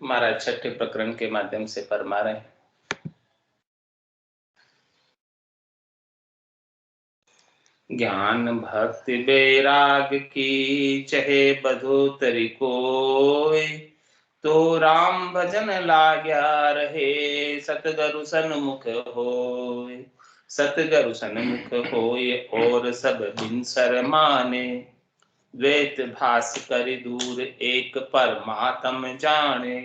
महाराज छठे प्रकरण के माध्यम से फरमा रहे हैं। ज्ञान भक्ति बैराग की चहे बधोतरी कोय, तो राम भजन लाग्या रहे सतगुरु सन्मुख होय। सतगुरु सन्मुख होय और सब बिनसर माने, द्वैत भास कर दूर एक परमात्म जाने।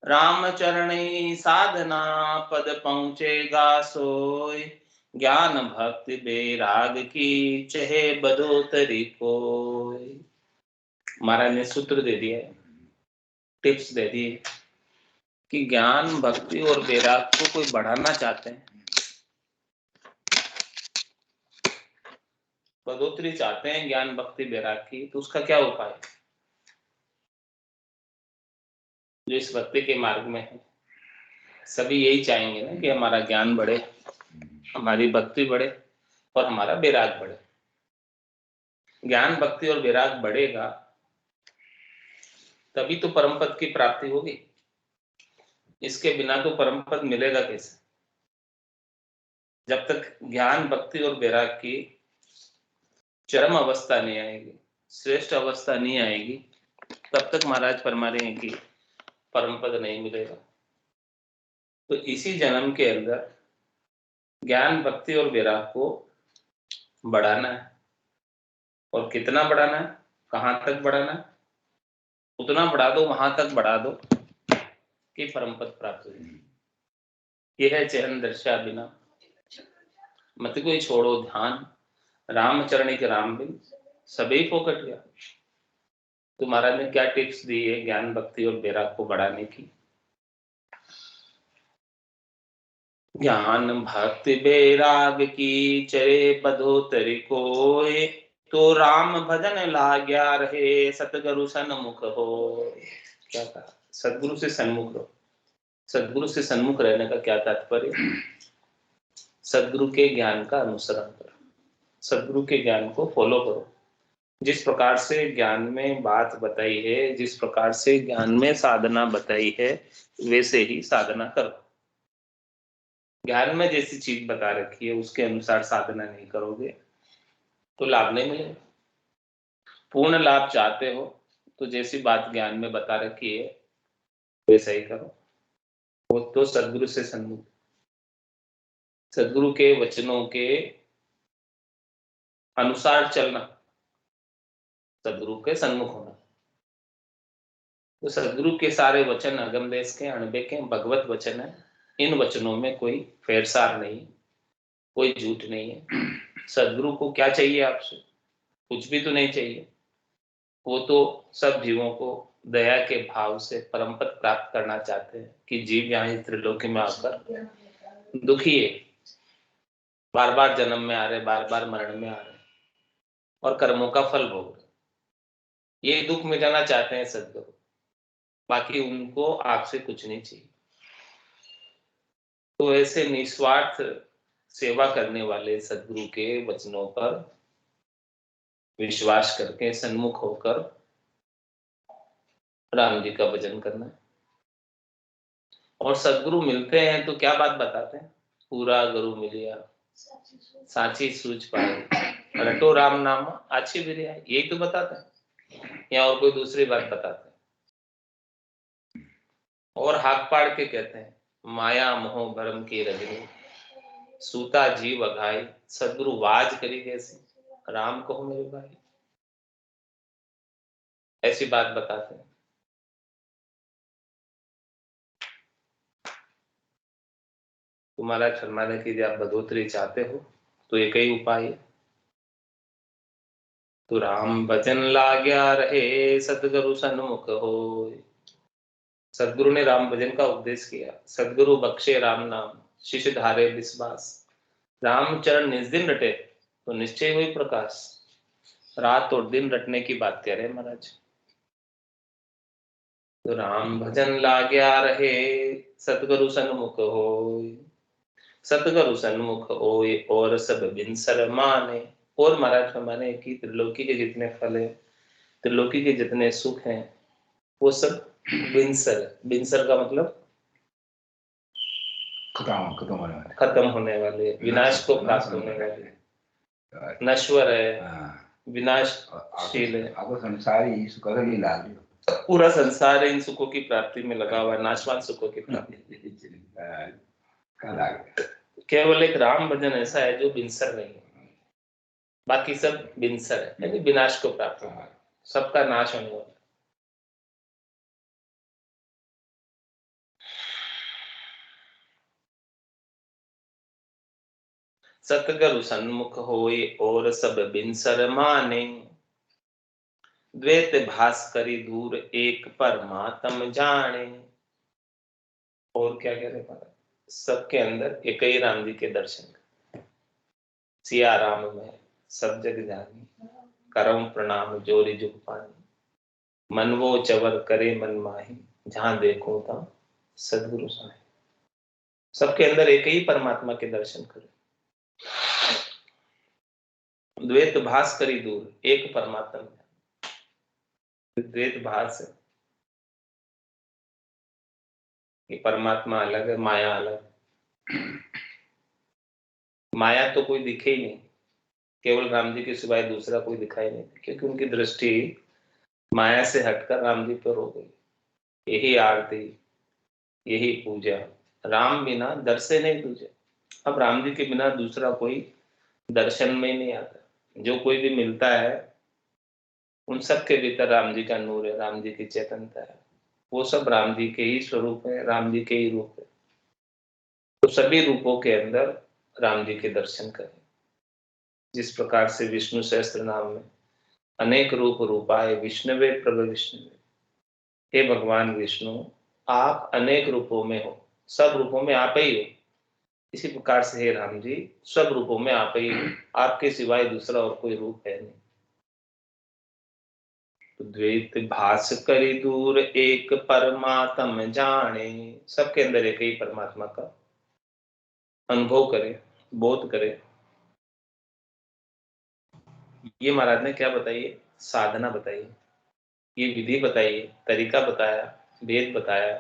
राम चरणी साधना पद पहुँचेगा सोय, ज्ञान भक्ति बैराग की चहे बदोतरी कोय। महाराज ने सूत्र दे दिया है, टिप्स दे दिए कि ज्ञान भक्ति और बैराग को कोई बढ़ाना चाहते हैं, बढ़ोतरी चाहते हैं ज्ञान भक्ति बैराग की, तो उसका क्या उपाय है? जो इस भक्ति के मार्ग में है सभी यही चाहेंगे ना कि हमारा ज्ञान बढ़े, हमारी भक्ति बढ़े और हमारा बैराग बढ़े। ज्ञान भक्ति और बैराग बढ़ेगा तभी तो परम पद की प्राप्ति होगी। इसके बिना तो परम पद मिलेगा कैसे? जब तक ज्ञान भक्ति और बैराग की चरम अवस्था नहीं आएगी, श्रेष्ठ अवस्था नहीं आएगी, तब तक महाराज फरमा रहे हैं कि परम पद नहीं मिलेगा। तो इसी जन्म के अंदर ज्ञान भक्ति और बैराग को बढ़ाना है। और कितना बढ़ाना है, कहां तक बढ़ाना है? उतना बढ़ा दो, वहां तक बढ़ा दो कि परम पद प्राप्त हो जाए। यह है चरण दर्शा बिना मत कोई छोड़ो ध्यान, रामचरण के राम बिन सभी फोकट गया। तो महाराज ने क्या टिप्स दी है ज्ञान भक्ति और बैराग को बढ़ाने की? ज्ञान भक्ति बैराग की चरे बधोतरी कोय, तो राम भजन लाग्या रहे सतगुरु सन्मुख हो। क्या कहा? सदगुरु से सन्मुख रहो। सदगुरु से सन्मुख रहने का क्या तात्पर्य? सदगुरु के ज्ञान का अनुसरण करो, सदगुरु के ज्ञान को फॉलो करो। जिस प्रकार से ज्ञान में बात बताई है, जिस प्रकार से ज्ञान में साधना बताई है, वैसे ही साधना करो। ज्ञान में जैसी चीज बता रखी है उसके अनुसार साधना नहीं करोगे तो लाभ नहीं मिलेगा। पूर्ण लाभ चाहते हो तो जैसी बात ज्ञान में बता रखी है वैसा ही करो। वो तो सदगुरु से सन्मुख, सदगुरु के वचनों के अनुसार चलना, सदगुरु के सन्मुख होना। तो सदगुरु के सारे वचन अगम देश के अणबे के भगवत वचन है। इन वचनों में कोई फेरसार नहीं, कोई झूठ नहीं है। सदगुरु को क्या चाहिए आपसे? कुछ भी तो नहीं चाहिए। वो तो सब जीवों को दया के भाव से परम पद प्राप्त करना चाहते हैं कि जीव यहाँ इस त्रिलोकी में आकर दुखी है, बार बार जन्म में आ रहे, बार बार मरण में आ रहे और कर्मों का फल भोग रहे। ये दुख मिटाना चाहते हैं सदगुरु, बाकी उनको आपसे कुछ नहीं चाहिए। तो ऐसे निस्वार्थ सेवा करने वाले सदगुरु के वचनों पर विश्वास करके सन्मुख होकर राम जी का भजन करना है। और सदगुरु मिलते हैं तो क्या बात बताते हैं? पूरा गुरु मिलिया साची सूझ पाए, रटो राम नाम अच्छी बिरिया, यही तो बताते हैं या और कोई दूसरी बात बताते हैं? और हाथ पाड़ के कहते हैं माया मोह भरम की रजनी, सूता जीव अघाई, सदगुरु वाज करी कैसी, राम कहो मेरे भाई। ऐसी बात बताते हैं। तुम्हारा फरमाने की यदि आप बढ़ोतरी चाहते हो तो एक ही उपाय है, तो राम भजन लाग्या रहे सतगुरु सन्मुख हो। सदगुरु ने राम भजन का उपदेश किया। सदगुरु बख्शे राम नाम, शिष्य धारे विश्वास। रामचरण निज दिन रटे तो निश्चय हुई प्रकाश। रात और दिन रटने की बात कह रहे हैं महाराज। तो राम भजन लाग्या रहे सतगुरु सन्मुख होय, सतगुरु सन्मुख होय और सब बिनसर माने। और महाराज फरमाने कि त्रिलोकी के जितने फल है, त्रिलोकी के जितने सुख हैं, वो सब बिनसर, बिनसर का मतलब खत्म होने वाले, विनाश को प्राप्त होने वाले, नश्वर है, विनाशशील है। पूरा संसार इन सुखों की प्राप्ति में लगा हुआ है, नाशवान सुखों की प्राप्ति। केवल एक राम भजन ऐसा है जो बिनसर नहीं है, बाकी सब बिनसर है, यानी विनाश को प्राप्त होगा, सबका नाश होने वाला। सतगुरु सन्मुख होए और सब बिनसर माने, द्वैत भास करी दूर एक परमात्म जाने। और क्या कह रहे महाराज, सबके अंदर एक ही राम जी के दर्शन। सिया राम में सब जग जानी, करम प्रणाम जोरी जुग पानी, मन वो चवर करे मन माही, जहां देखो तहां सदगुरु साई। सबके अंदर एक ही परमात्मा के दर्शन करें। द्वैत भास करी दूर, एक परमात्मा, द्वैत भास है कि परमात्मा अलग है, माया अलग। माया तो कोई दिखे ही नहीं, केवल राम जी के सिवाय दूसरा कोई दिखाई नहीं, क्योंकि उनकी दृष्टि माया से हटकर राम जी पर हो गई। यही आरती, यही पूजा, राम बिना दर्शन नहीं तुझे। अब राम जी के बिना दूसरा कोई दर्शन में ही नहीं आता। जो कोई भी मिलता है उन सब के भीतर राम जी का नूर है, राम जी की चेतनता है, वो सब राम जी के ही स्वरूप है, राम जी के ही रूप है। तो सभी रूपों के अंदर राम जी के दर्शन करें। जिस प्रकार से विष्णु सहस्त्र नाम में अनेक रूप रूपाए विष्णुवे प्रभ विष्णुवे, हे भगवान विष्णु आप अनेक रूपों में हो, सब रूपों में आप ही हो। इसी प्रकार से हे राम जी सब रूपों में आप ही हो, आपके सिवाय दूसरा और कोई रूप है नहीं। तो द्वैत भास करी दूर एक परमात्म जाने, सबके अंदर एक ही परमात्मा का अनुभव करे, बोध करे। ये महाराज ने क्या बताइए, साधना बताई, ये विधि बताई, तरीका बताया, वेद बताया,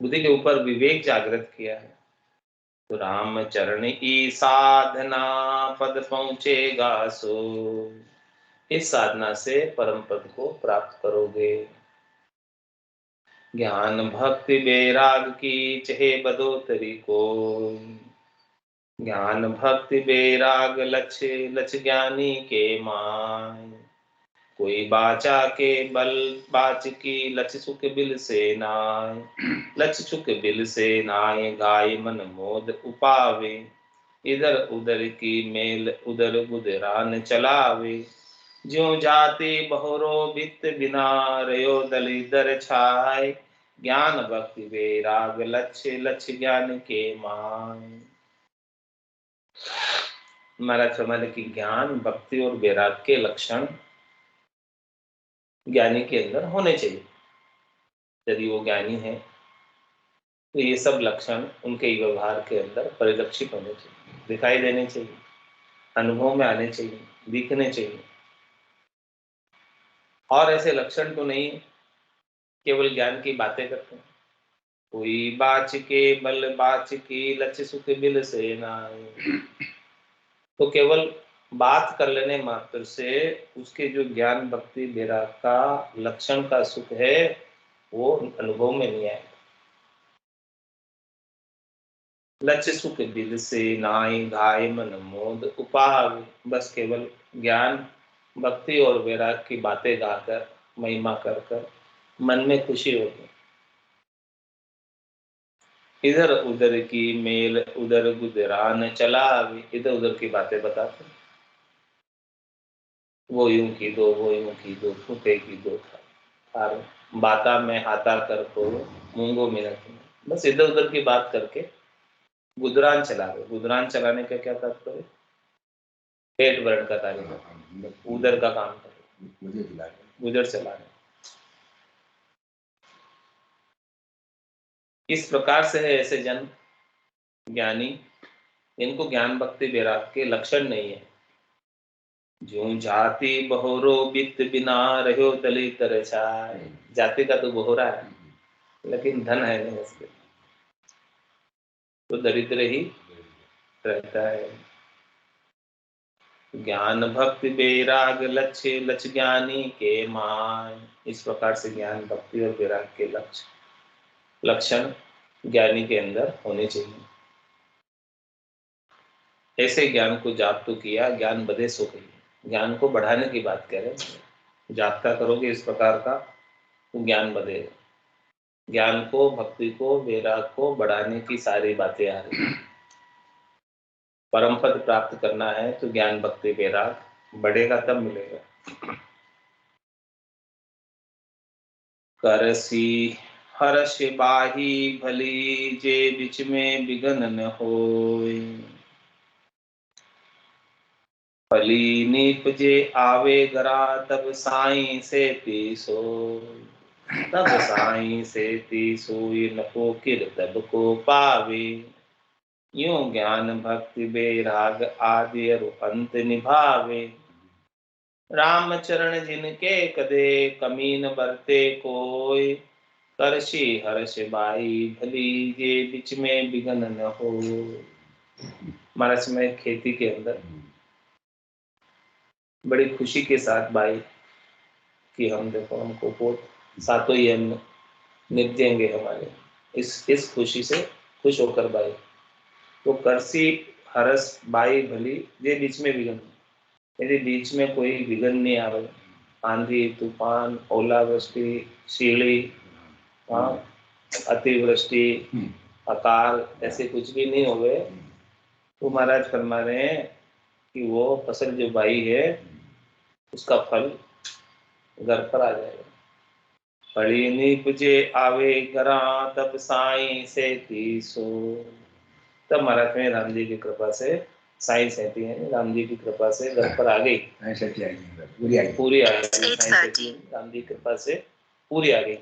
बुद्धि के ऊपर विवेक जागृत किया है। तो राम चरण की साधना पद पहुंचेगा सो, इस साधना से परम पद को प्राप्त करोगे। ज्ञान भक्ति वैराग की चहे बदोतरी को, ज्ञान भक्ति वैराग लक्ष्य लक्ष्य ज्ञानी के माय, कोई बाचा के बल बाच की लक्ष्य सुख बिल से नाय, लक्ष्य सुख बिल से नाय गाय मन मोद उपावे, इधर उधर की मेल उधर बुधरान चलावे, ज्यों जाति बहुरो भित्त बिना रयो दलिदर छाय, ज्ञान भक्ति वैराग लक्ष्य लक्ष्य ज्ञान के मान। महाराज फरमाने की ज्ञान भक्ति और वैराग के लक्षण ज्ञानी के अंदर होने चाहिए। यदि वो ज्ञानी है तो ये सब लक्षण उनके व्यवहार के अंदर परिलक्षित होने चाहिए, दिखाई देने चाहिए, अनुभव में आने चाहिए, दिखने चाहिए। और ऐसे लक्षण तो नहीं केवल ज्ञान की बातें करते हैं। कोई बाच के बल बाच की लक्ष्य सुख बिल से नाय, तो केवल बात कर लेने मात्र से उसके जो ज्ञान भक्ति वैराग का लक्षण का सुख है वो अनुभव में नहीं आएगा। लक्ष्य सुख बिल से नाई घाय मन मोद उपाव, बस केवल ज्ञान भक्ति और वैराग की बातें गाकर महिमा कर कर मन में खुशी होगी। इधर उधर की मेल उधर गुजरान चला, इधर उधर की बातें बताते, वो यूं की दो वो यूं की दो फूटे की दो और बाता में हाथा कर को मूंगो मेरा, बस इधर उधर की बात करके गुजरान चला गए। गुजरान चलाने का क्या तात्पर्य, पेट भरण का कार्य, उधर का काम कर, गुजर चलाने। इस प्रकार से है ऐसे जन ज्ञानी, इनको ज्ञान भक्ति वैराग के लक्षण नहीं है। ज्यों जाति बहोरो बित बिना रहो दलित रचाय, जाति का तो बहोरा है, लेकिन धन है नहीं उसके, तो दरिद्र ही रहता है। ज्ञान भक्ति वैराग लक्ष्य, लक्ष्य ज्ञानी के मान। इस प्रकार से ज्ञान भक्ति और वैराग के लक्षण ज्ञानी के अंदर होने चाहिए। ऐसे ज्ञान को जाप तो किया, ज्ञान बधे सो कही। ज्ञान को बढ़ाने की बात कह रहे हैं। जापता करोगे इस प्रकार का तो ज्ञान बढ़ेगा। ज्ञान को, भक्ति को, वैराग को बढ़ाने की सारी बातें आ रही हैं। परम पद प्राप्त करना है तो ज्ञान भक्ति वैराग बढ़ेगा, तब मिलेगा। करसी हर्ष बाही भली, जे बिच में बिघन न होय। फली निपजे आवे गरा, तब साई से तीसो। तब साई से तीसोई न को किर तब को पावे। यूं ज्ञान भक्ति वैराग आदि अरु अंत निभावे। राम चरण जिनके कदे, कमीन बरते कोय। करशी हर्ष बाई भली, जे बिच में बिघन न हो। महाराज में खेती के अंदर बड़ी खुशी के साथ बाई कि हम देखो, हमको बहुत सातों ही हम निपजेंगे हमारे, इस खुशी से खुश होकर बाई। तो करसी हरस बाई भली, जे बीच में विघन, यदि बीच में कोई विघन नहीं आवे, आंधी तूफान ओलावृष्टि शीली, हाँ, अतिवृष्टि अकाल ऐसे कुछ भी नहीं होवे, तो महाराज फरमा रहे हैं कि वो फसल जो बाई है उसका फल घर पर आ जाएगा। फली निपजे आवे घरा, तब साई से तीसो। तब महाराज में राम जी की कृपा से साई सहती है, राम जी की कृपा से घर पर आ गई, पूरी आ गई। राम जी की कृपा से पूरी आ गई।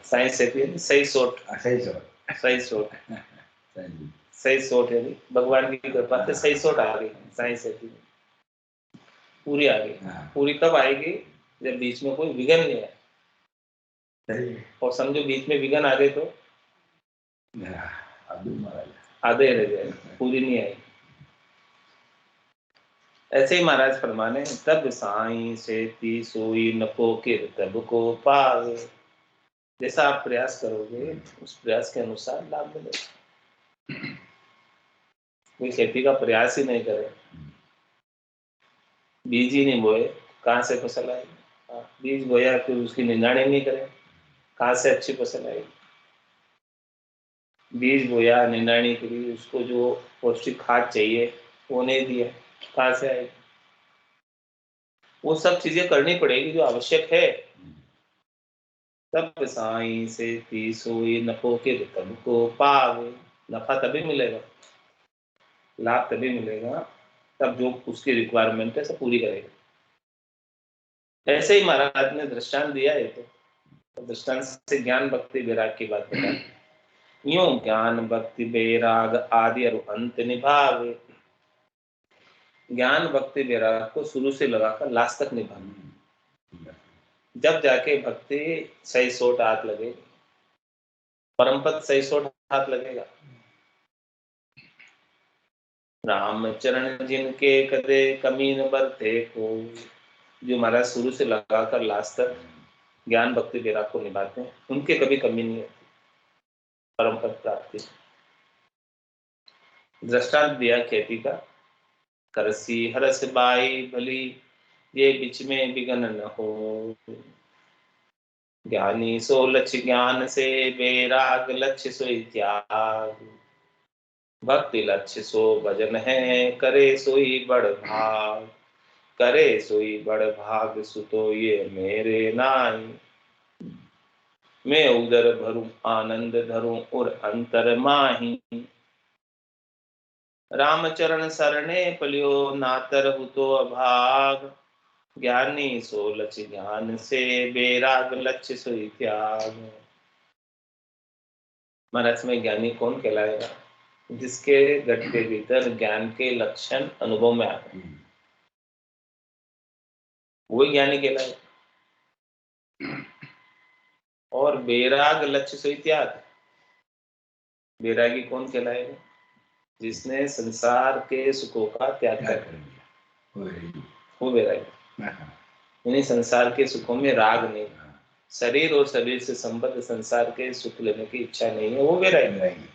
साइंस सहती है, सही सोट, सही सोट, सही सोट है। भगवान की कृपा से सही सोट आ गई, साइंस सहती है, पूरी आ गई। पूरी कब आएगी? जब बीच में कोई विघन नहीं है। और समझो बीच में विघन आ गए तो आधे रह जाए, पूरी नहीं आई। ऐसे ही महाराज फरमाने, तब साई से ती सोई नको किर तब को पावे। जैसा आप प्रयास करोगे उस प्रयास के अनुसार लाभ मिलेगा। कोई खेती का प्रयास ही नहीं करे, बीज ही नहीं बोए, कहाँ से फसल आएगी? बीज बोया फिर उसकी निगरानी नहीं करे, कहाँ से अच्छी फसल आएगी? बीज बोया, निगरानी करी, उसको जो पौष्टिक खाद चाहिए वो नहीं दिया, कहाँ से आएगी? वो सब चीजें करनी पड़ेगी जो आवश्यक है। तब साई से ती सोई नफो के तब को पावे। नफा तभी मिलेगा, लाभ तभी मिलेगा तब जो उसकी रिक्वायरमेंट है सब पूरी करेगा। ऐसे ही महाराज ने दृष्टांत दिया है, तो दृष्टांत से ज्ञान भक्ति वैराग की बात बता। यूं ज्ञान भक्ति वैराग आदि और अंत निभावे। ज्ञान भक्ति वैराग को शुरू से लगाकर लास्ट तक निभाना, जब जाके भक्ति सही सोट हाथ लगेगी, परम पद सही सोट हाथ लगेगा। राम चरण जिनके कदे, कमीन बरते को। जो महाराज शुरू से लगाकर लास्ट तक ज्ञान भक्ति वैराग को निभाते हैं, उनके कभी कमी नहीं होती परम पद प्राप्ति। दृष्टांत दिया खेती का, करसी हरस बाई भली, ये बीच में विघन न हो। ज्ञानी सो लक्ष्य ज्ञान से, वैराग लक्ष्य सो त्याग। भक्ति लक्ष्य सो भजन है, करे सोई बड़ भाग। करे सोई बड़ भाग, सुतो ये मेरे नाई। मैं उदर भरूं आनंद धरूं और अंतर माही। रामचरण सरणे पलियो, नातर हुतो अभाग। ज्ञानी सो लक्ष्य ज्ञान से, वैराग लक्ष्य सो त्याग। महाराज में ज्ञानी कौन कहलाएगा? जिसके घट के भीतर ज्ञान के लक्षण अनुभव में आ गए, वही ज्ञानी कहलाएगा। और बैराग लक्ष्य सोई त्याग। बैरागी कौन कहलाएगा? जिसने संसार के सुखों का त्याग कर दिया, वो बैरागी। यानी संसार के सुखों में राग नहीं, शरीर और शरीर से संबद्ध संसार के सुख लेने की इच्छा नहीं है, वो बैरागी।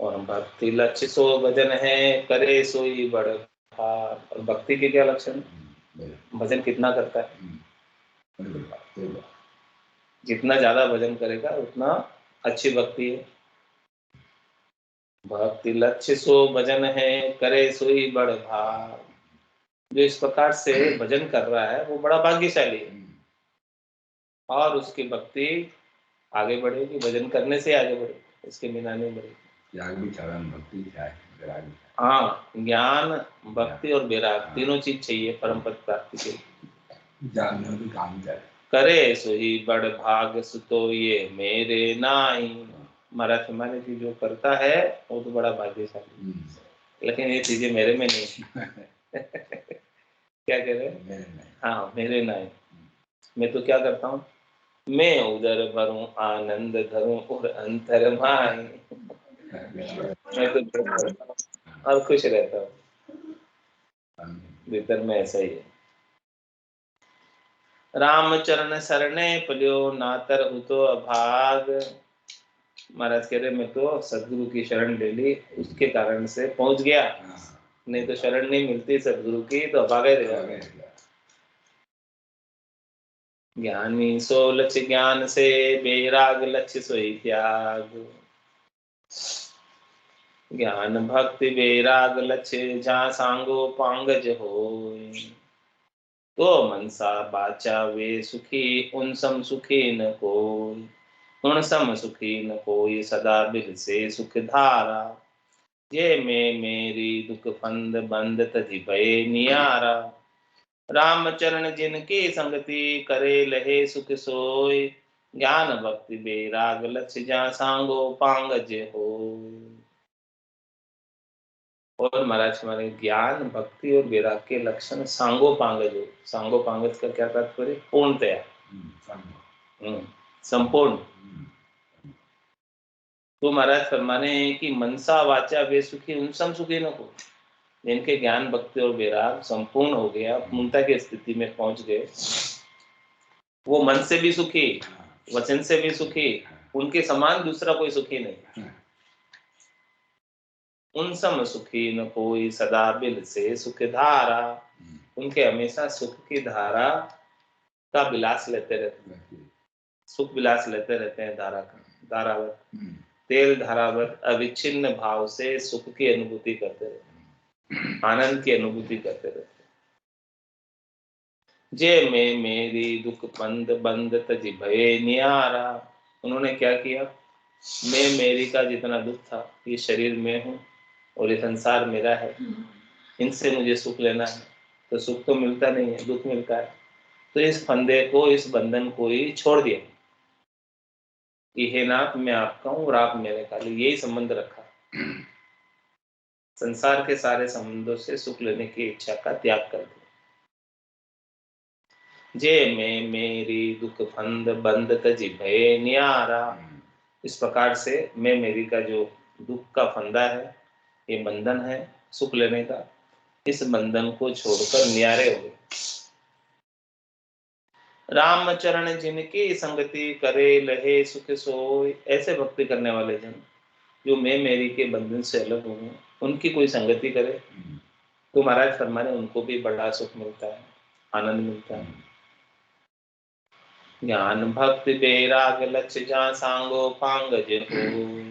और भक्ति लक्ष्य सो भजन है, करे सोई बड़ भाग। और भक्ति के क्या लक्षण? भजन कितना करता है? जितना ज्यादा भजन करेगा उतना अच्छी भक्ति है। भक्ति लक्ष्य सो भजन है, करे सोई बड़ भाग। जो इस प्रकार से भजन कर रहा है वो बड़ा भाग्यशाली है, और उसकी भक्ति आगे बढ़ेगी, भजन करने से आगे बढ़ेगी, इसके बिना नहीं बढ़ेगी। हाँ, ज्ञान, भक्ति और वैराग तीनों चीज चाहिए परम पद प्राप्ति के लिए। करे सोई बड़ भाग सुतो ये मेरे नाई। महाराज हमारे जी जो करता है वो तो बड़ा भाग्यशाली, लेकिन ये चीजें मेरे में नहीं। क्या कह रहे हैं? हाँ, मेरे नाई। मैं तो क्या करता हूँ, मैं उधर भरूं आनंद धरूं और अंतर माई। मैं तो और खुश रहता हूँ, भीतर में ऐसा ही है। राम चरण सरने पलियो नातर हुतो अभाग। महाराज कह रहे मैं तो सदगुरु की शरण ले ली, उसके कारण से पहुंच गया, नहीं तो शरण नहीं मिलती सदगुरु की तो अभागे रहेगा। ज्ञानी सो लक्ष्य ज्ञान से, बैराग लक्ष्य सोई त्याग। ज्ञान भक्ति बैराग लक्ष्य, जहाँ सांगो पांगज होय। तो मनसा बाचा वे सुखी, उन सम सुखी न कोई। उन सम सुखी न कोई, सदा बिल से सुख धारा। ये में मेरी दुख फंद बंद तजि भय नियारा। राम चरण जिनकी संगति, करे लहे सुख सोय। ज्ञान भक्ति बैराग लक्ष्य, जहाँ सांगो पांगज होय। और महाराज हमारे ज्ञान भक्ति और वैराग के लक्षण सांगो पांगज हो। सांगो पांगज का क्या तात्पर्य? पूर्णतया, संपूर्ण। तो महाराज फरमाने हैं कि मनसा वाचा वे सुखी, उन सम सुखी न को। जिनके ज्ञान भक्ति और वैराग संपूर्ण हो गया, पूर्णता की स्थिति में पहुंच गए, वो मन से भी सुखी, वचन से भी सुखी, उनके समान दूसरा कोई सुखी नहीं। उन सम सुखी न कोई, सदा बिल से सुख धारा। उनके हमेशा सुख की धारा का विलास लेते रहते हैं, सुख विलास लेते रहते हैं। धारा का धारावत, तेल धारावत अविच्छिन्न भाव से सुख की अनुभूति करते रहते हैं, आनंद की अनुभूति करते रहते हैं। जे में मेरी दुख बंद बंद तजि भय नियारा। उन्होंने क्या किया, मैं मेरी का जितना दुख था, ये शरीर में हूँ और ये संसार मेरा है, इनसे मुझे सुख लेना है, तो सुख तो मिलता नहीं है, दुख मिलता है। तो इस फंदे को, इस बंधन को ही छोड़ दिया कि हे नाथ मैं आपका हूँ और आप मेरे का, यही संबंध रखा। संसार के सारे संबंधों से सुख लेने की इच्छा का त्याग कर दिया। जे में मेरी दुख फंद बंद तजि भय नियारा। इस प्रकार से मैं मेरी का जो दुख का फंदा है, ये बंधन है सुख लेने का, इस बंधन को छोड़कर न्यारे हो गए। राम चरण जिनकी संगति, करे लहे सुख सोय। ऐसे भक्ति करने वाले जन जो मैं मेरी के बंधन से अलग हो गए, उनकी कोई संगति करे तो महाराज फरमाने उनको भी बड़ा सुख मिलता है, आनंद मिलता है। ज्ञान भक्ति बैराग लक्ष्य, जहाँ सांगो पांगज होय।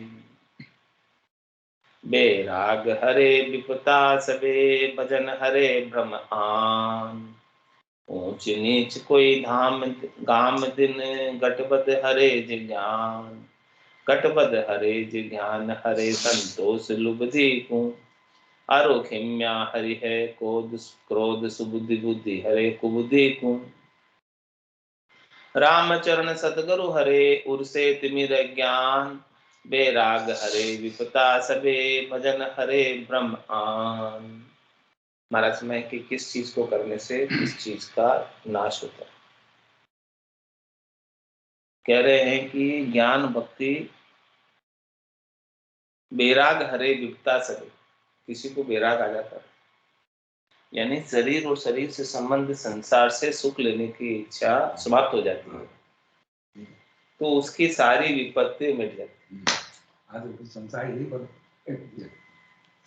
बैराग हरे विपता सबे, भजन हरे भ्रम आन। ऊंच नीच कोई धाम गाम दिन, गटबद हरे ज्ञान। गटबद हरे ज्ञान, हरे संतोष लुबधि को। अरो खिम्या हरि है क्रोध, क्रोध सुबुद्धि बुद्धि हरे कुबुद्धि को। रामचरण सतगुरु हरे, उर्से तिमिर ज्ञान। बैराग हरे विपता सबे, भजन हरे ब्रह्म आन। महाराज में कि किस चीज को करने से किस चीज का नाश होता है। कह रहे हैं कि ज्ञान भक्ति बेराग हरे विपता सरे, किसी को बेराग आ जाता है, यानी शरीर और शरीर से संबंधित संसार से सुख लेने की इच्छा समाप्त हो जाती है, तो उसकी सारी विपत्ति मिट जाती है। तो संसार ही पर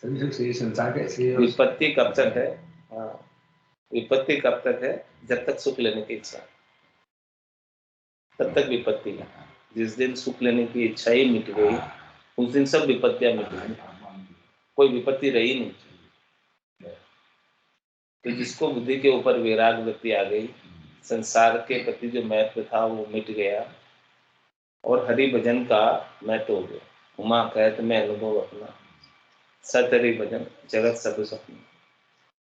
संसार के विपत्ति कब तक है? हाँ, विपत्ति कब तक है? जब तक सुख लेने की इच्छा, तब तक विपत्ति है। जिस दिन सुख लेने की इच्छा ही मिट गई, उस दिन सब विपत्तियां मिट गई, कोई विपत्ति रही नहीं। तो जिसको बुद्धि के ऊपर वैराग वृत्ति आ गई, संसार के प्रति जो महत्व था वो मिट गया, और हरि भजन का महत्व हो गया। उमा कहत में अनुभव अपना, सत हरि भजन जगत सब सपना।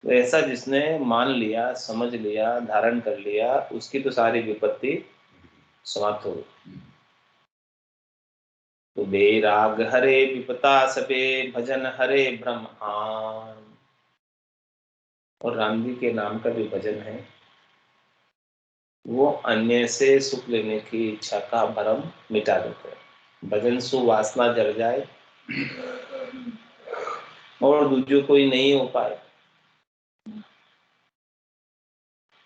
तो ऐसा जिसने मान लिया, समझ लिया, धारण कर लिया, उसकी तो सारी विपत्ति समाप्त हो गई। तो बेराग हरे विपता सबे, भजन हरे ब्रह्मान। और राम जी के नाम का जो भजन है वो अन्य से सुख लेने की इच्छा का भरम मिटा देता है। भजन सु वासना जल जाए और दूजो कोई नहीं हो पाए।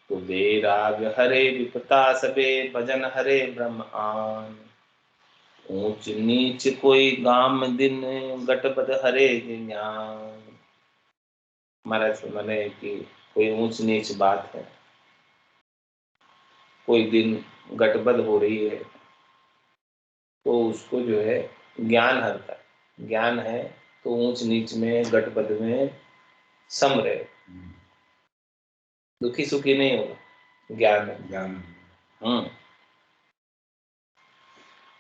तो बेराग हरे विपता सबे, भजन हरे ब्रह्मान। ऊंच नीच कोई गाम दिन, गटपद हरे ज्ञान। महाराज माने कि कोई ऊंच नीच बात है, कोई दिन गटबद हो रही है, तो उसको जो है ज्ञान हरता है। ज्ञान है तो ऊंच नीच में, गटबद में सम रहे, दुखी सुखी नहीं होगा, ज्ञान है। ज्ञान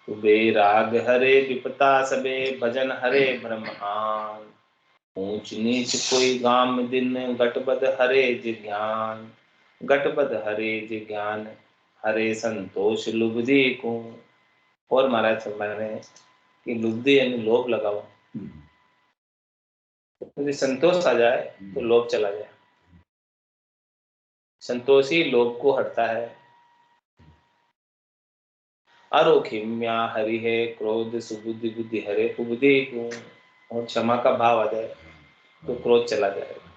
तो बेराग हरे विपता सबे, भजन हरे ब्रह्मान। ऊंच नीच कोई गाम दिन, गटबद हरे जिज्ञान। गटबद हरे जिज्ञान, हरे संतोष लुब्धि को। और महाराज फरमाए हैं कि लुब्धि यानी लोभ लगाओ, यदि संतोष आ जाए तो लोभ चला जाए। संतोष ही लोभ को हटता है। अरोखिम्या हरि है, क्रोध सुबुद्धि बुद्धि हरे कुबुद्धि को। और क्षमा का भाव आ जाए तो क्रोध चला जाएगा।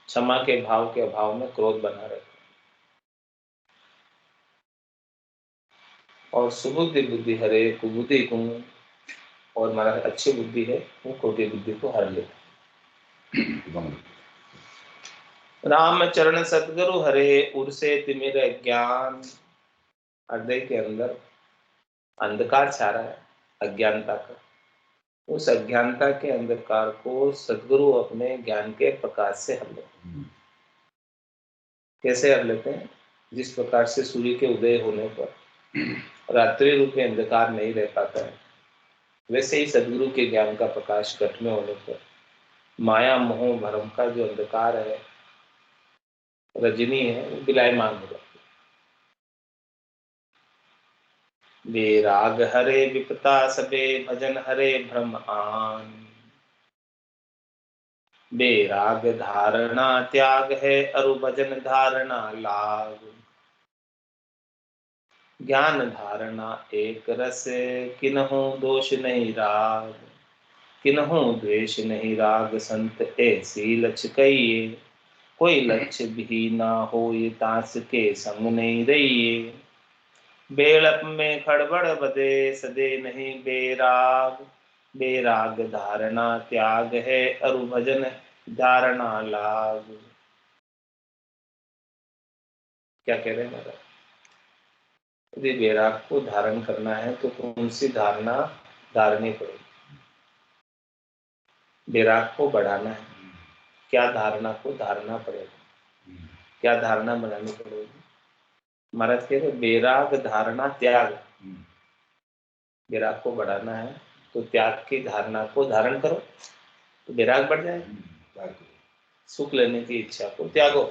क्षमा के भाव के अभाव में क्रोध बना रहता है। और सुबुद्धि बुद्धि हरे कुबुद्धि को। और हमारा अच्छी बुद्धि है वो खोटी बुद्धि को हर लेता है। राम चरण सतगुरु हरे, उर्से तिमिर ज्ञान। हृदय के अंदर अंधकार छा रहा है, अज्ञानता का। उस अज्ञानता के अंधकार को सदगुरु अपने ज्ञान के प्रकाश से हर लेते हैं। कैसे हर लेते हैं? जिस प्रकार से सूर्य के उदय होने पर रात्रि रूपी अंधकार नहीं रह पाता है, वैसे ही सदगुरु के ज्ञान का प्रकाश घट में होने पर माया मोह भरम का जो अंधकार है, रजनी है, वो विलायमान हो जाती है। बेराग हरे विपता सबे, भजन हरे ब्रह्मान। बेराग धारणा त्याग है, अरु भजन धारणा लाग। ज्ञान धारणा एक रस, किन्हु दोष नहीं राग। किन्हु द्वेष नहीं राग, संत ऐसी लक्ष्य कहिए। कोई लक्ष्य भी ना हो ये, तास के संग नहीं रहिए। बेड़प में खड़बड़ बदे, सदे नहीं बेराग। बेराग धारणा त्याग है, अरु भजन धारणा लाग। क्या कह रहे हैं महाराज? यदि बेराग को धारण करना है तो कौन सी धारणा धारनी पड़ेगी? बेराग को बढ़ाना है, क्या धारणा को धारना पड़ेगा? क्या धारणा बनानी पड़ेगी? महाराज कह रहे बेराग धारणा त्याग। बेराग को बढ़ाना है तो त्याग की धारणा को धारण करो, तो बेराग बढ़ जाएगा। सुख लेने की इच्छा को त्यागो,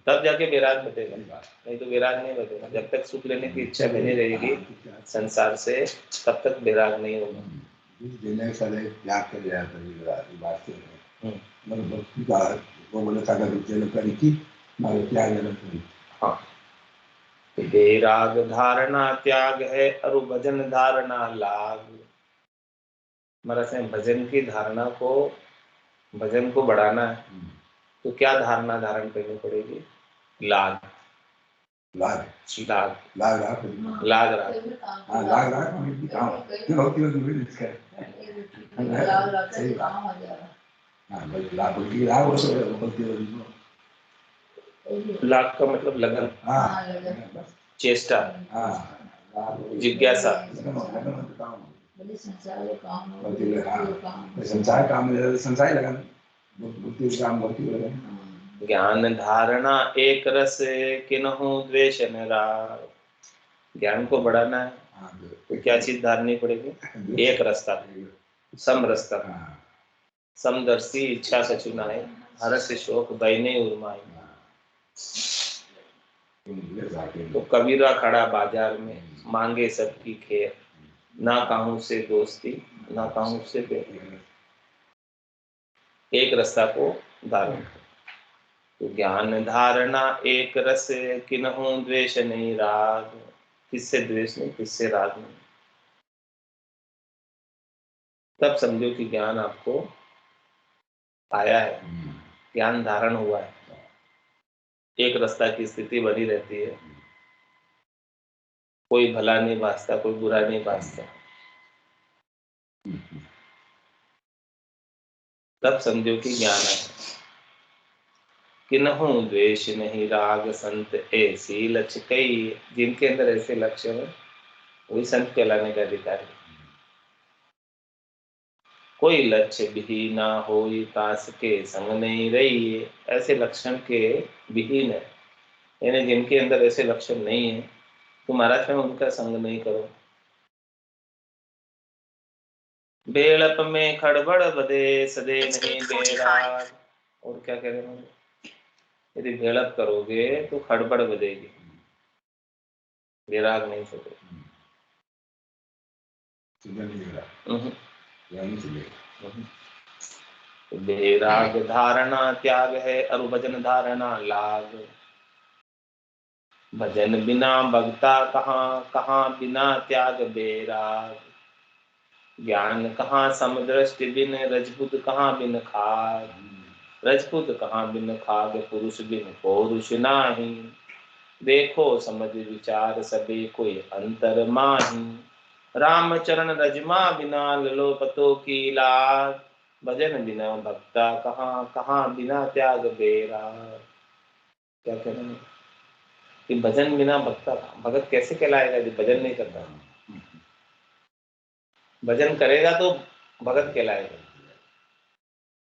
तब जाके बेराग बचेगा, नहीं तो बेराग नहीं बचेगा। जब तक सुख लेने की इच्छा बनी रहेगी संसार से, तब तक बेराग नहीं होगा। मतलब भक्ति का वो बोले सागर जल करी की मारे त्याग जल करी। हाँ, बेराग धारणा त्याग है और भजन धारणा लाग। महाराज ने भजन की धारणा को, भजन को बढ़ाना है तो क्या धारणा धारण करनी पड़ेगी? लाग। लाग लाग लाग लाग राग। हाँ लाग राग काम क्यों होती है इसका सही बात। हाँ लाग बोलती लाग वो तो बोलती है लाग का मतलब लगन, हाँ चेष्टा, हाँ जिज्ञासा। संसार काम में संसार लगा बुद्धि काम भक्ति लगा। ज्ञान धारणा एक रस किन्हु द्वेष न राग। ज्ञान को बढ़ाना है तो क्या चीज धारनी पड़ेगी? एक रास्ता, सम रास्ता। समदर्शी इच्छा सचुनाए, हरस शोक बैने उर्माए। तो कबीरा खड़ा बाजार में, मांगे सबकी खेर, ना कहूं से दोस्ती ना कहूं से बैर। एक रास्ता को धारण। तो ज्ञान धारणा एक रस किन्हु द्वेष नहीं राग। किससे द्वेष नहीं, किससे राग नहीं। तब समझो कि ज्ञान आपको आया है, ज्ञान धारण हुआ है। एक रास्ता की स्थिति बनी रहती है, कोई भला नहीं भासता, कोई बुरा नहीं भासता। तब समझो कि ज्ञान है। किन्हु द्वेष नहीं राग संत ऐसी लक्ष्य कई। जिनके अंदर ऐसे लक्ष्य है वही संत कहलाने का अधिकारी। कोई लक्ष्य भी ना हो कास के संग नहीं रही। ऐसे लक्षण के विहीन है, यानी जिनके अंदर ऐसे लक्षण नहीं है तो महाराज में उनका संग नहीं करो। बेड़प में खड़बड़ बदे सदे नहीं बेराग। और क्या कह रहे हैं? यदि बेड़प करोगे तो खड़बड़ बदेगी, बेराग नहीं सके। बेराग धारणा त्याग है और भजन धारणा लाग। भजन बिना भगता कहाँ, कहाँ बिना त्याग बेराग। ज्ञान कहाँ समदृष्टि बिन रजपुत कहाँ बिन खाग। रजपुत कहाँ बिन खाग पुरुष बिन पौरुष नाही। देखो समझ विचार सबे कोई अंतर माही। रामचरण रजमा बिना ललो पतो की लाग। भजन बिना भक्ता कहाँ, कहाँ बिना त्याग बेराग। क्या कह रहे हैं कि भजन बिना भक्ता, भगत कैसे कहलाएगा यदि भजन नहीं करता? भजन करेगा तो भगत कहलाएगा।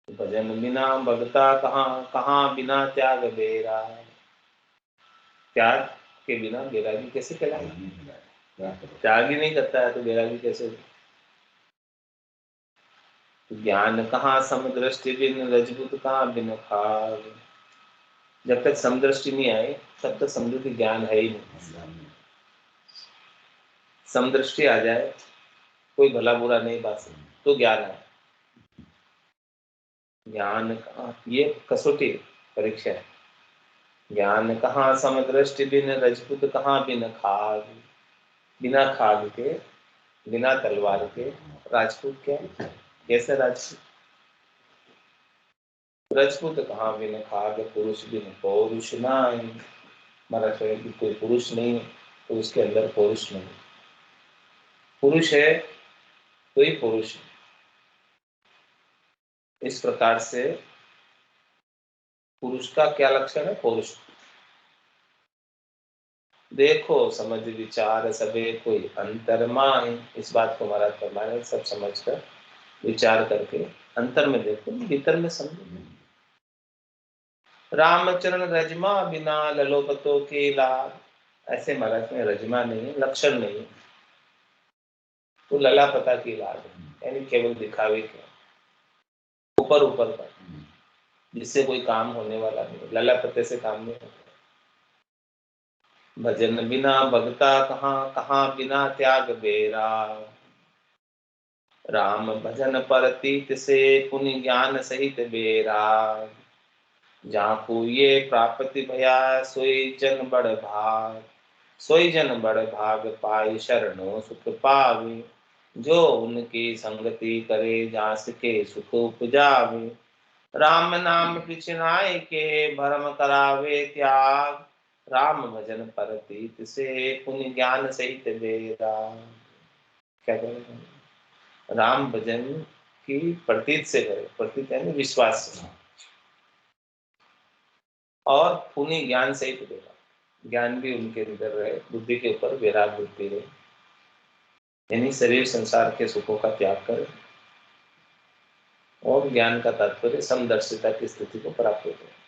भजन बिना भगता कहाँ, कहाँ बिना त्याग बेराग। त्याग के बिना बैरागी कैसे कहलाएगा? त्याग ही नहीं करता है तो बैरागी कैसे? ज्ञान कहाँ समदृष्टि बिन रजपूत कहाँ बिन खाग। जब तक समदृष्टि नहीं आए तब तक समझो कि ज्ञान है ही नहीं। समदृष्टि आ जाए, कोई भला बुरा नहीं बात तो ज्ञान है। ज्ञान कहाँ, ये कसौटी परीक्षा है। ज्ञान कहाँ समदृष्टि बिन रजपूत कहाँ बिन खाग। बिना खाग के, बिना तलवार के राजपूत क्या? कैसे राजपूत? राजपूत कहाँ बिन खाग पुरुष बिन पौरुष नाई। हमारा शरीर की कोई पुरुष नहीं तो उसके अंदर पौरुष नहीं। पुरुष है तो ही पुरुष है। इस प्रकार से पुरुष का क्या लक्षण है? पौरुष। देखो समझ विचार सबे कोई अंतर माही। इस बात को महाराज फरमाए सब समझकर विचार करके अंतर में देखो, भीतर में समझो। रामचरण रजमा बिना ललोपतो के लाग। ऐसे महाराज में रजमा नहीं है, लक्षण नहीं है तो लला पता की लाग है, यानी केवल दिखावे के ऊपर ऊपर का, जिससे कोई काम होने वाला नहीं। लला पते से काम नहीं होता। भजन बिना भगता कहाँ, कहाँ बिना त्याग बेरा। राम भजन परतीत से पुनि ज्ञान सहित बेरा, जाको ये प्राप्ति भया सोई जन बड़ भाग, सोई जन बड़ भाग पाई शरणो सुख पावे, जो उनकी संगति करे जास के सुख उपजावे, राम नाम पिछनाय के भरम करावे त्याग, राम भजन परतीत से पुनि ज्ञान सहित बेरा। क्या करें? राम भजन की प्रतीत से करे, प्रतीत यानी विश्वास से, और पुनि ज्ञान सहित बेरा, ज्ञान भी उनके अंदर रहे, बुद्धि के ऊपर वैराग बुद्धि रहे, यानी शरीर संसार के सुखों का त्याग करे और ज्ञान का तात्पर्य समदर्शिता की स्थिति को प्राप्त हो जाए।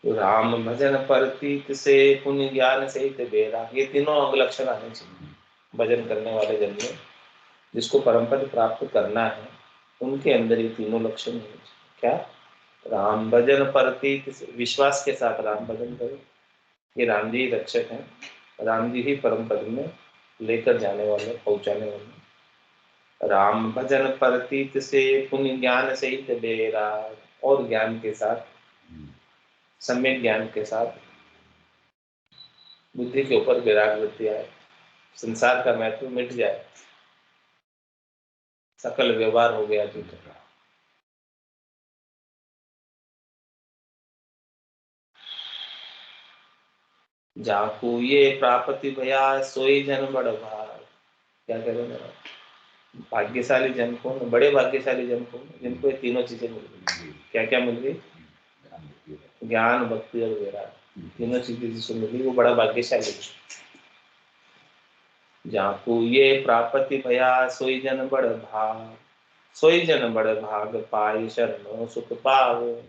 तो राम भजन परतीत से पुण्य ज्ञान सहित बेरा, ये तीनों अंग लक्षण आने चाहिए भजन करने वाले जन में। जिसको परम पद प्राप्त करना है उनके अंदर ये तीनों लक्षण होने चाहिए। क्या? राम भजन परतीत से, विश्वास के साथ राम भजन करो। ये राम जी रक्षक हैं, राम जी ही परम पद में लेकर जाने वाले, पहुंचाने वाले। राम भजन परतीत से पुण्य ज्ञान सहित बेरा, और ज्ञान के साथ, सम्यक ज्ञान के साथ बुद्धि के ऊपर वैराग वृत्ति आए, संसार का महत्व मिट जाए, सकल व्यवहार हो गया ठीक है। जाकू ये प्राप्ति भया सोई जन बड़ भाग। क्या कह रहे हैं? भाग्यशाली जन कौन? बड़े भाग्यशाली जन कौन? जिनको ये तीनों चीजें मिल गई। क्या क्या मिल गई? ज्ञान, भक्ति और वैराग, तीनों चीजें जिसको मिली वो बड़ा भाग्यशाली है। जाकू ये प्राप्ति भया सोई जन बड़ भाग, सोई जन बड़ भाग पाई शरणों सुख पावे।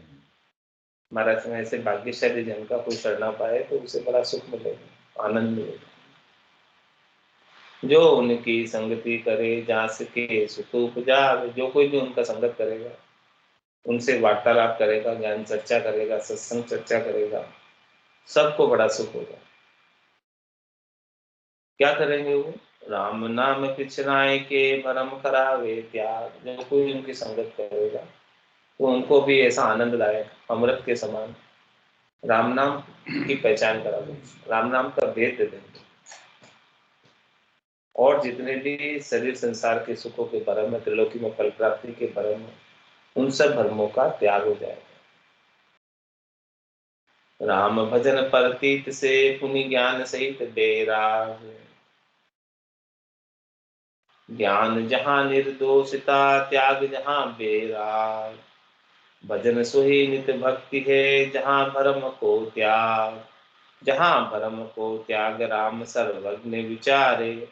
महाराज में ऐसे भाग्यशाली जन का कोई शरणा पाए तो उसे बड़ा सुख मिलेगा, आनंद मिलेगा। जो उनकी संगति करे जास के सुख उपजावे, जो कोई भी उनका संगत करेगा, उनसे वार्तालाप करेगा, ज्ञान चर्चा करेगा, सत्संग चर्चा करेगा, सबको बड़ा सुख होगा। क्या करेंगे वो? राम नाम पिछराए के भरम करावे त्याग, जो कोई उनकी संगत करेगा तो उनको भी ऐसा आनंददायक अमृत के समान राम नाम की पहचान करा दो, राम नाम का भेद दे देंगे, और जितने भी शरीर संसार के सुखों के भरम में, त्रिलोकी में फल प्राप्ति के भरम में, उन सब भरमों का त्याग हो जाएगा। राम भजन परतीत से पुनि ज्ञान सहित बेरा, ज्ञान जहाँ निर्दोषिता त्याग जहाँ बेरा, भजन सोही नित भक्ति है जहाँ भरम को त्याग, जहाँ भरम को त्याग राम सर्वज्ञ विचारे,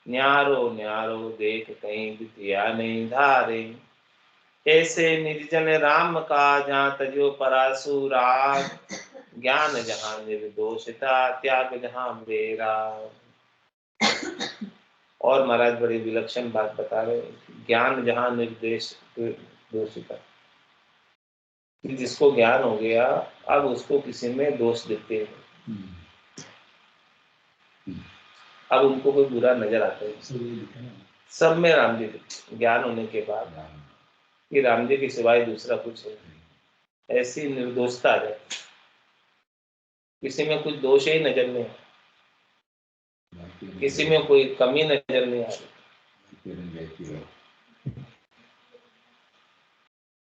न्यारो न्यारो देख कहीं विद्या नहीं धारे, ऐसे निर्जन राम का जहाँ तजो परासुराग, ज्ञान जहाँ निर्दोषिता त्याग जहाँ बेरा। और महाराज बड़ी विलक्षण बात बता रहे, ज्ञान जहाँ निर्देश दोषिता, जिसको ज्ञान हो गया अब उसको किसी में दोष दिखते हैं, अब उनको कोई बुरा नजर आता है, सब में राम जी ज्ञान होने के बाद कि राम जी के सिवाय दूसरा कुछ है, ऐसी निर्दोषता है, किसी में कुछ दोष ही नजर नहीं आता, किसी में कोई कमी नजर नहीं आ रही।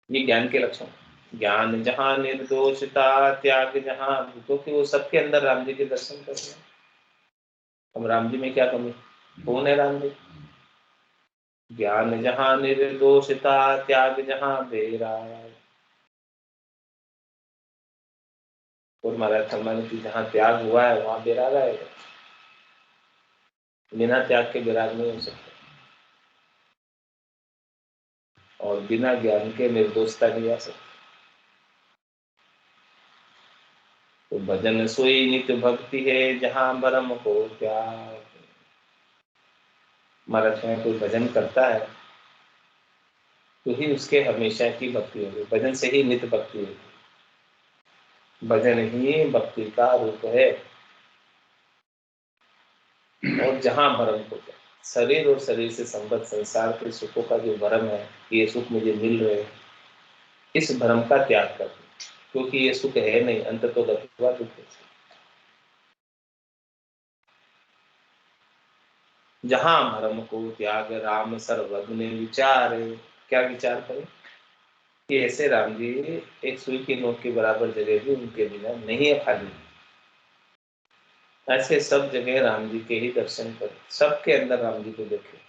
ये ज्ञान के लक्षण, ज्ञान जहाँ निर्दोषता त्याग जहाँ, क्योंकि वो सबके अंदर राम जी के दर्शन कर रहे हैं। हम राम जी में क्या कमी? कौन है राम जी? ज्ञान जहाँ निर्दोषता त्याग जहाँ बेरा, और महाराज फरमाने की जहाँ त्याग हुआ है वहां बेरा रहेगा, बिना त्याग के विराग नहीं हो सकता, और बिना ज्ञान के निर्दोषता नहीं आ सकती। तो भजन सोई नित भक्ति है जहाँ भरम को त्याग। महाराज में कोई भजन करता है तो ही उसके हमेशा की भक्ति होगी, भजन से ही नित भक्ति होगी, भजन ही भक्ति का रूप है। और जहाँ भरम को त्याग, शरीर और शरीर से संबद्ध संसार के सुखों का जो भ्रम है, ये सुख मुझे मिल रहे हैं, इस भ्रम का त्याग कर दो, क्योंकि ये सुख है नहीं, अंत तो गत्वा दुख है। जहां भ्रम को त्याग राम सर्वज्ञ विचारे। क्या विचार करें कि ऐसे राम जी एक सुई की नोक के बराबर जगह भी उनके बिना नहीं है खाली। ऐसे सब जगह राम जी के ही दर्शन करें, सबके अंदर राम जी को देखें।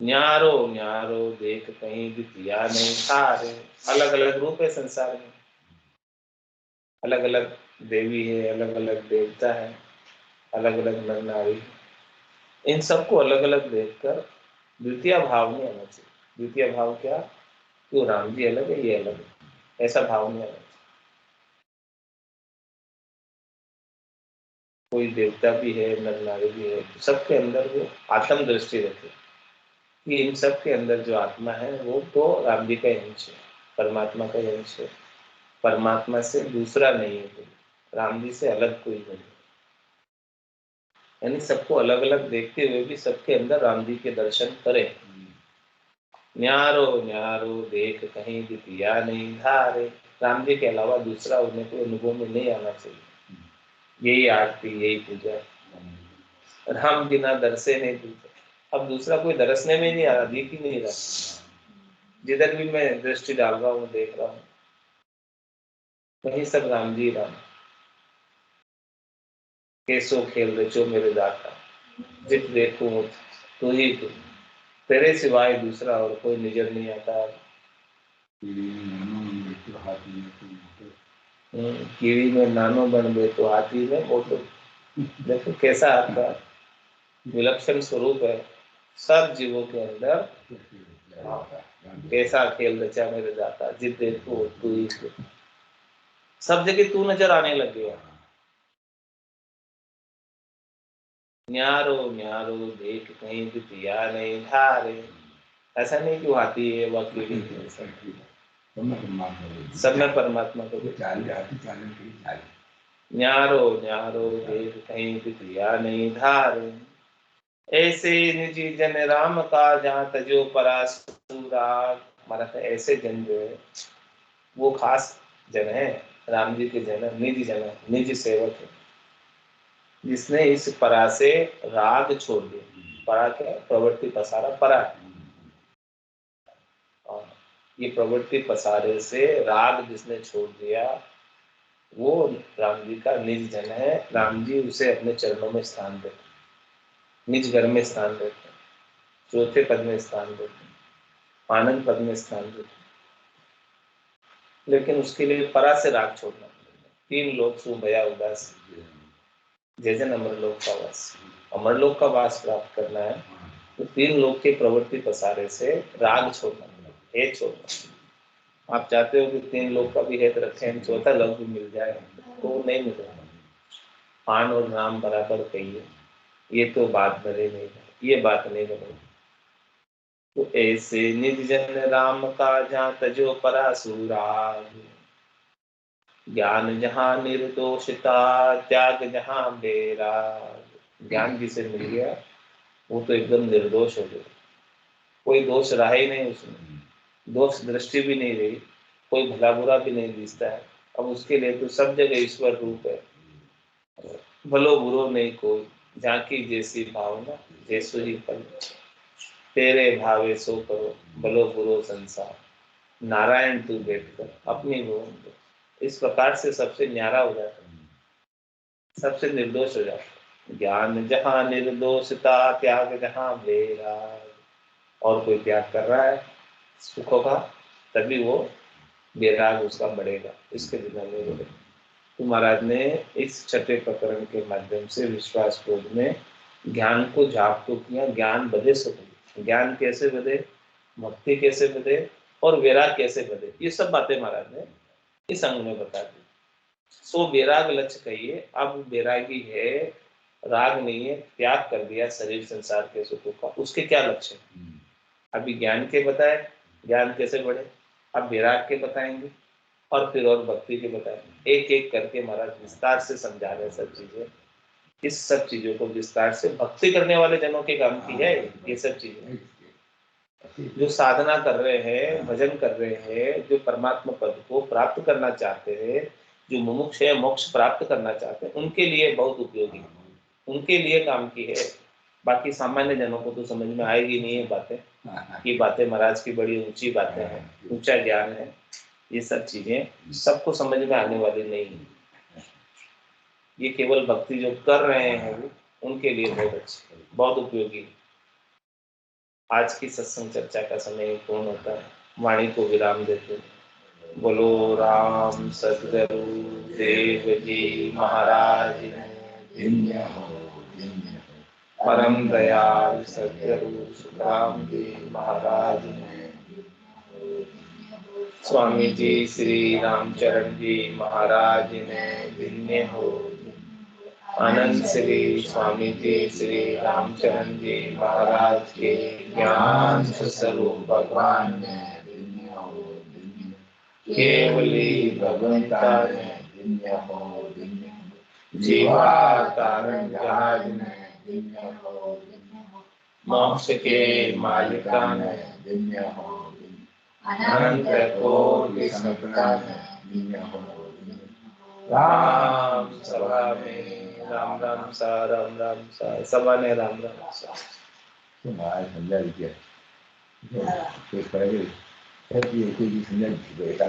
न्यारो न्यारो देख कहीं दिया नहीं सारे। अलग अलग रूप है संसार में, अलग अलग देवी है, अलग अलग देवता है, अलग अलग नर नारी है। इन सबको अलग अलग देखकर द्वितीय भाव नहीं आना चाहिए। द्वितीय भाव क्या, कि राम जी अलग है, ये अलग है, ऐसा भाव नहीं आना चाहिए। कोई देवता भी है, नर नारी भी है, सबके अंदर वो आत्म दृष्टि रखे कि इन सब के अंदर जो आत्मा है वो तो राम जी का अंश है, परमात्मा का अंश है, परमात्मा से दूसरा नहीं है कोई, राम जी से अलग कोई नहीं। यानी सबको अलग अलग देखते हुए भी सबके अंदर राम जी के दर्शन करें। न्यारो न्यारो देख कहीं दिया नहीं धारे। राम जी के अलावा दूसरा उन्हें कोई अनुभव में नहीं आना चाहिए। यही आरती, यही पूजा। राम बिना दर्शे नहीं दिखते। अब दूसरा कोई दर्शने में नहीं आ रहा, दिख ही नहीं रहा। जिधर भी मैं दृष्टि डाल रहा हूँ, देख रहा हूँ, वही सब राम जी राम। कैसो खेल रचो मेरे दाता, जित देखूं तू ही तू, तेरे सिवाय दूसरा और कोई नजर नहीं आता। कीड़ी में नानो बन गए तो हाथी में मोटो। देखो कैसा आपका विलक्षण स्वरूप है सब जीवों के अंदर। कैसा खेल रचा मेरे दाता, जित देखो तू ही तू। सब जगह तू नजर आने लग गया। न्यारो न्यारो देख कहीं दिया नहीं धारे। ऐसा नहीं कि वो हाथी है, वह कीड़ी है, सब में परमात्मा को न्यारो न्यारो देख कहीं दिया नहीं धारे। ऐसे निजी जन राम का जहाँ तजो परासुराग। हमारा ऐसे जन जो है वो खास जन है, राम जी के जन, निजी जन है, निजी सेवक है, जिसने इस परा से राग छोड़ दिया। परा क्या, प्रवृत्ति पसारा परा। और ये प्रवृत्ति पसारे से राग जिसने छोड़ दिया वो राम जी का निज जन है। राम जी उसे अपने चरणों में स्थान देते, निज घर में स्थान देते, चौथे पद में स्थान देते, आनंद पद में स्थान देते। लेकिन उसके लिए परा से राग छोड़ना पड़ेगा। तीन लोक सु भया उदास, जय जन अमरलोक का वास। अमरलोक का वास प्राप्त करना है तो तीन लोक के प्रवृत्ति पसारे से राग छोड़ना पड़ेगा, हेत छोड़ना। आप चाहते हो कि तीन लोक का भी हेत रखें, चौथा लोक भी मिल जाए, तो नहीं मिलेगा। पान और नाम बराबर कहिए, ये तो बात भरे नहीं है, ये बात नहीं बनेगी। तो ऐसे निज जन राम का जहाँ तजो परासुराग। ज्ञान जहाँ निर्दोषता त्याग जहाँ बेराग। ज्ञान जिसे मिल गया वो तो एकदम निर्दोष हो गया, कोई दोष रहा ही नहीं उसमें, दोष दृष्टि भी नहीं रही, कोई भला बुरा भी नहीं दिखता है। अब उसके लिए तो सब जगह ईश्वर रूप है, भलो बुरो नहीं कोई, झांकी जैसी भावना जैसो ही फल। तेरे भावे सो करो भलो बुरो संसार, नारायण तू बैठ कर अपनी भवन दो। इस प्रकार से सबसे न्यारा हो जाता है, सबसे निर्दोष हो जाता है। ज्ञान जहाँ निर्दोषता त्याग जहाँ बेरा। और कोई त्याग कर रहा है सुखों का, तभी वो बेराग उसका बढ़ेगा, इसके बिना नहीं बढ़ेगा। तो महाराज ने इस छठे प्रकरण के माध्यम से विश्वास बोध में ज्ञान को जाप तो किया, ज्ञान बधे से बधे, ज्ञान कैसे बधे, भक्ति कैसे बधे और वैराग कैसे बधे, ये सब बातें महाराज ने इस अंग में बता दी। सो वैराग लक्ष्य कहिए, अब वैरागी है, राग नहीं है, त्याग कर दिया शरीर संसार के सुखों का, उसके क्या लक्ष्य है। अभी ज्ञान के बताए, ज्ञान कैसे बढ़े, अब वैराग के बताएंगे और फिर और भक्ति के बताएंगे। एक एक करके महाराज विस्तार से समझा रहे सब चीजें। इस सब चीजों को विस्तार से भक्ति करने वाले जनों के काम की है ये सब चीजें। जो साधना कर रहे हैं, भजन कर रहे हैं, जो परमात्मा पद को प्राप्त करना चाहते हैं, जो मुमुक्ष है, मोक्ष प्राप्त करना चाहते हैं, उनके लिए बहुत उपयोगी, उनके लिए काम की है। बाकी सामान्य जनों को तो समझ में आएगी नहीं ये बातें। ये बातें महाराज की बड़ी ऊंची बातें हैं, ऊंचा ज्ञान है। ये सब चीजें सबको समझ में आने वाली नहीं है। ये केवल भक्ति जो कर रहे हैं वो उनके लिए बहुत अच्छी, बहुत उपयोगी। आज की सत्संग चर्चा का समय पूर्ण होता है, वाणी को विराम देते हैं। बोलो राम सतगुरु देव जी महाराज धन्य हो, धन्य हो। परम दयाल सतगुरु सुखराम जी महाराज स्वामी जी श्री रामचरण जी महाराज ने धन्य हो। आनंद श्री स्वामी जी श्री रामचरण जी महाराज के ज्ञान स्वरूप भगवान ने धन्य हो, धन्य हो। केवली भगवंता ने धन्य हो, धन्य हो। जीवा कारण जहाज ने धन्य हो, धन्य हो। मोक्ष के मालिका ने धन्य हो, अनंत कोटि संता ने धन्य हो, धन्य हो। राम सभा में राम राम सा राम राम सा सभा ने राम राम सा महाराज समझा लीजिए तो पहले कोई संज्ञा